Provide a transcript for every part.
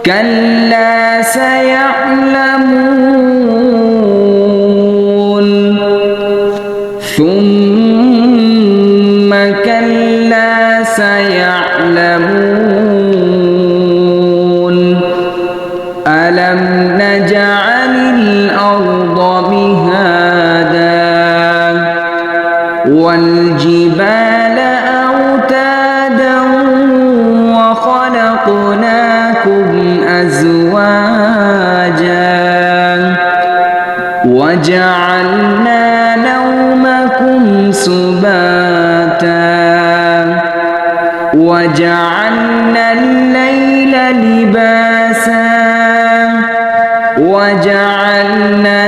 كلا سيعلمون ثم كلا سيعلمون ألم نجعل الأرض مهادا والجبال أوتادا وخلقناكم أزواجا وجعلنا نومكم سباتا وجعلنا الليل لباسا وجعلنا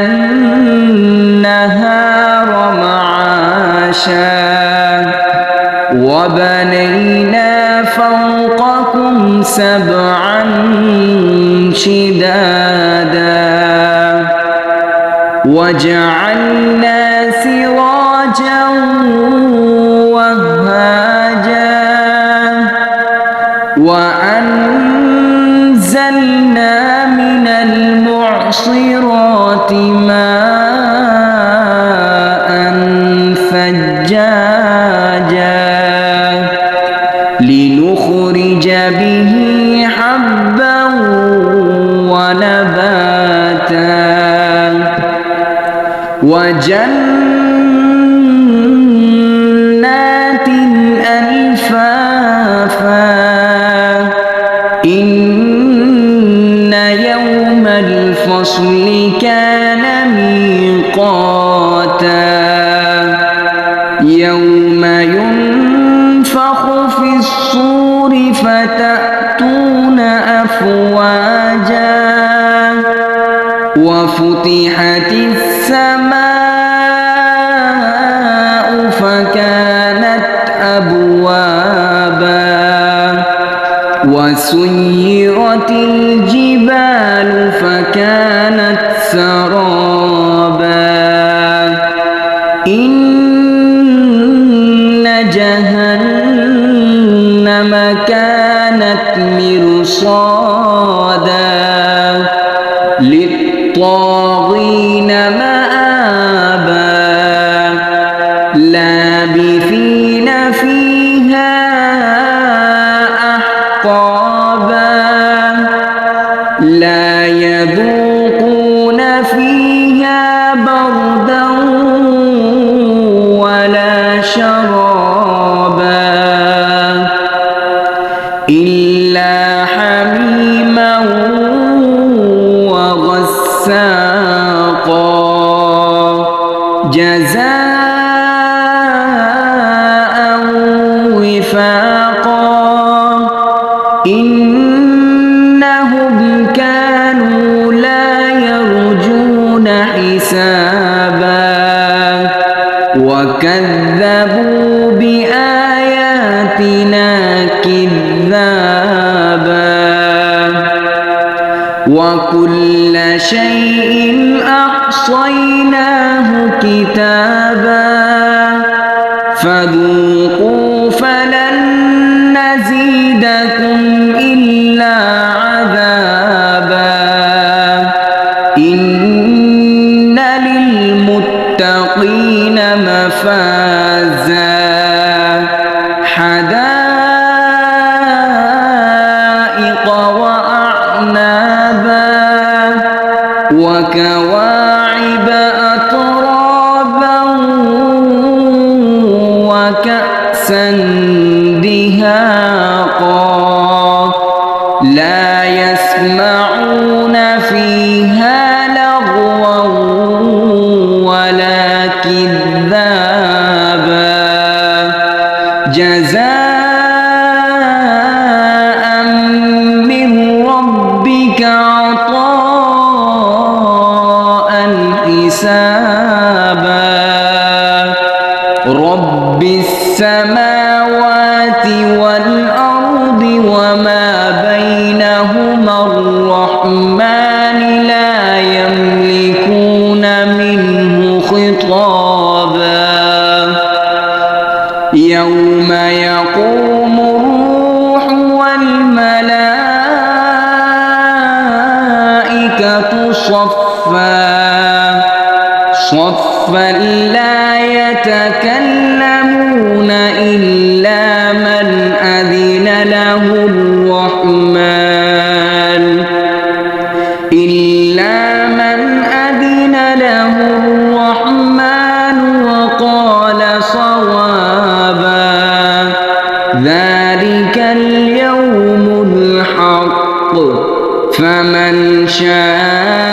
النهار معاشا وبنينا فوقكم سبعا شدادا وجعلنا سراجا وهاجا وأنزلنا من المعصرات ماء ثجاجا لنخرج به حبا ونباتا وجنات ألفافا إن يوم الفصل كان ميقاتا يوم ينفخ في الصور فتأتون أفواجا وفتحت السماء فكانت أبوابا وسيرت الجبال فكانت سرابا إن جهنم كانت مرصادا للطاغين مآبا لابثين فيها أحقابا لا يذوقون فيها بردا ولا شرابا إلا حميما وغساقا جزاء وفاقا إنهم كانوا لا يرجون حسابا وكذبوا بآياتنا كذابا وكل شيء أحصيناه كتابا فذوقوا فلن نزيدكم إلا عذابا إن للمتقين مفازا حدائق وأعنابا وكواعب أترابا وكأسا دهاقا لا يسمعون فيها لغوا ولا كذابا جزاء من ربك عطاء حسابا رب السماوات والأرض وما بينهما الرحمن لا يملكون منه خطابا يوم يقوم الروح صفا لا يتكلمون إلا من أذن له الرحمن وقال صوابا ذلك اليوم الحق فمن شاء